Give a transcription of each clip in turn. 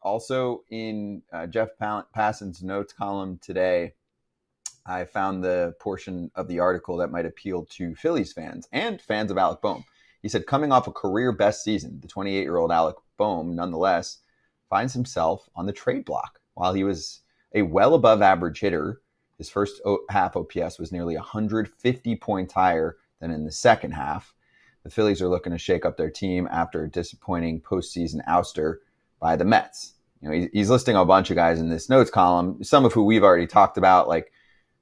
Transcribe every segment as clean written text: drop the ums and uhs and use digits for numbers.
Also, in Jeff Passan's notes column today, I found the portion of the article that might appeal to Phillies fans and fans of Alec Bohm. He said, coming off a career best season, the 28-year-old Alec Bohm, nonetheless, finds himself on the trade block. While he was a well above average hitter, his first half OPS was nearly 150 points higher than in the second half. The Phillies are looking to shake up their team after a disappointing postseason ouster by the Mets. He's listing a bunch of guys in this notes column, some of who we've already talked about, like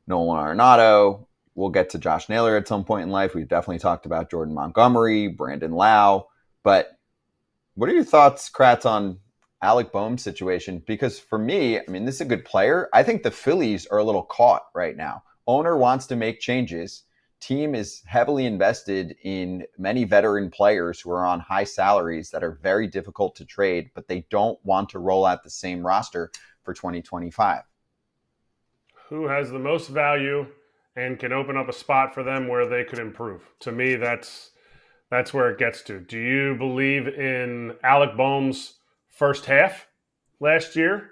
Nolan Arenado. We'll get to Josh Naylor at some point in life. We've definitely talked about Jordan Montgomery, Brandon Lau. But what are your thoughts, Kratz, on Alec Bohm's situation? Because for me, this is a good player. I think the Phillies are a little caught right now. Owner wants to make changes. Team is heavily invested in many veteran players who are on high salaries that are very difficult to trade, but they don't want to roll out the same roster for 2025. Who has the most value and can open up a spot for them where they could improve? To me, that's where it gets to. Do you believe in Alec Bohm's first half last year?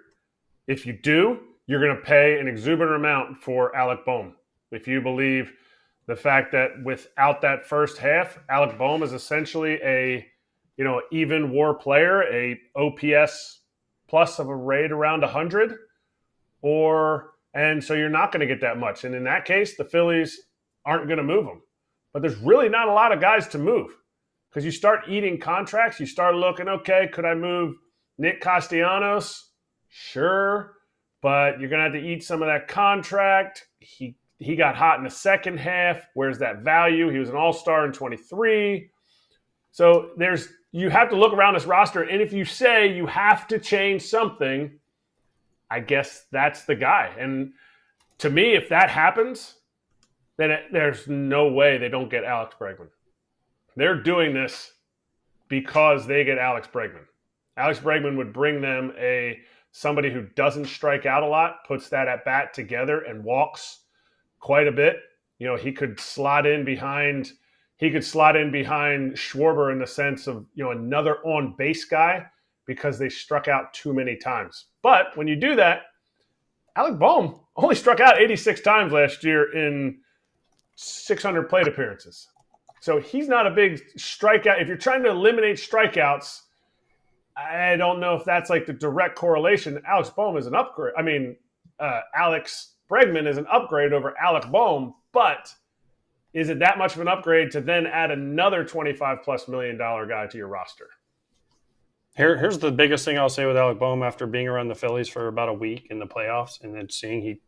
If you do, you're going to pay an exuberant amount for Alec Bohm. If you believe the fact that without that first half, Alec Bohm is essentially a even WAR player, a OPS plus of a rate around 100, and so you're not going to get that much. And in that case, the Phillies aren't going to move him. But there's really not a lot of guys to move because you start eating contracts. You start looking, okay, could I move Nick Castellanos? Sure, but you're going to have to eat some of that contract. He got hot in the second half. Where's that value? He was an all-star in 23. So you have to look around this roster, and if you say you have to change something, I guess that's the guy. And to me, if that happens, then there's no way they don't get Alex Bregman. They're doing this because they get Alex Bregman. Alex Bregman would bring them somebody who doesn't strike out a lot, puts that at bat together, and walks quite a bit. He could slot in behind Schwarber in the sense of another on base guy because they struck out too many times. But when you do that, Alec Bohm only struck out 86 times last year in 600 plate appearances. So he's not a big strikeout. If you're trying to eliminate strikeouts, I don't know if that's like the direct correlation. Alex Bohm is an upgrade. Alex Bregman is an upgrade over Alec Bohm, but is it that much of an upgrade to then add another $25+ million guy to your roster? Here's the biggest thing I'll say with Alec Bohm after being around the Phillies for about a week in the playoffs and then seeing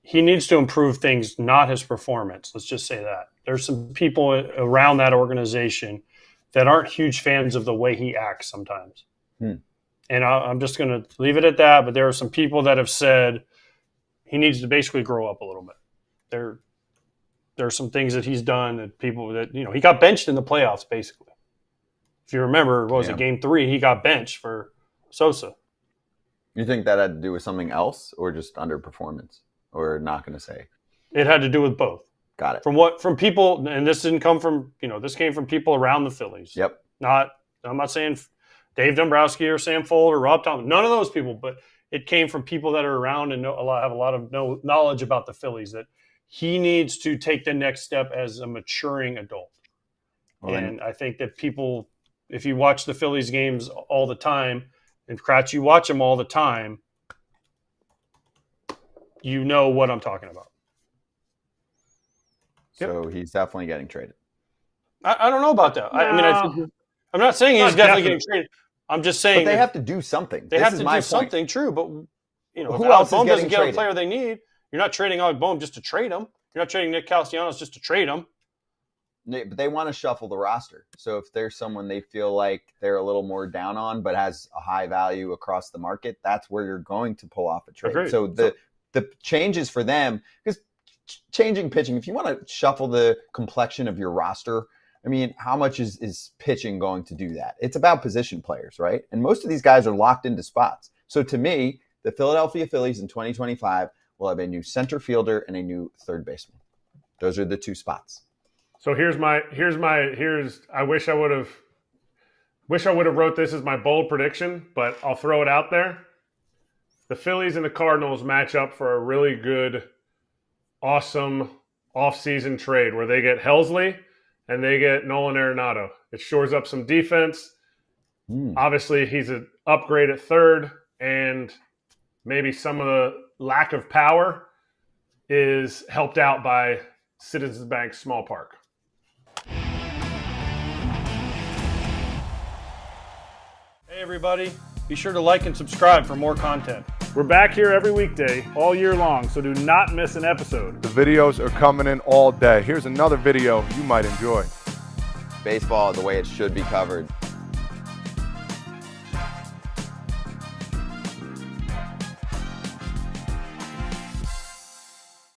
he needs to improve things, not his performance. Let's just say that. There's some people around that organization that aren't huge fans of the way he acts sometimes. And I'm just going to leave it at that. But there are some people that have said he needs to basically grow up a little bit. There are some things that he's done that people that, he got benched in the playoffs, basically. If you remember, what was it, Game 3, he got benched for Sosa. You think that had to do with something else or just underperformance? Or not going to say? It had to do with both. Got it. From people, and this didn't come from, this came from people around the Phillies. Yep. I'm not saying Dave Dombrowski or Sam Fuld or Rob Thomas, none of those people, but it came from people that are around and have a lot of knowledge about the Phillies that he needs to take the next step as a maturing adult. And I think that people, if you watch the Phillies games all the time, and Kratz, you watch them all the time, you know what I'm talking about. So he's definitely getting traded. I don't know about that. No. I'm not saying he's definitely getting traded. I'm just saying but they have to do something. They have to do something, true. But if who Alec else Bohm is doesn't getting get a player they need, you're not trading Alec Bohm just to trade him. You're not trading Nick Castellanos just to trade him. But they want to shuffle the roster. So if there's someone they feel like they're a little more down on, but has a high value across the market, that's where you're going to pull off a trade. Agreed. So the changes for them, because changing pitching, if you want to shuffle the complexion of your roster, how much is pitching going to do that? It's about position players, right? And most of these guys are locked into spots. So to me, the Philadelphia Phillies in 2025 will have a new center fielder and a new third baseman. Those are the two spots. So I wish I would have wish I would have wrote this as my bold prediction, but I'll throw it out there. The Phillies and the Cardinals match up for a really good, awesome offseason trade where they get Helsley and they get Nolan Arenado. It shores up some defense. Obviously, he's an upgrade at third, and maybe some of the lack of power is helped out by Citizens Bank Small Park. Hey, everybody. Be sure to like and subscribe for more content. We're back here every weekday, all year long, so do not miss an episode. The videos are coming in all day. Here's another video you might enjoy. Baseball the way it should be covered.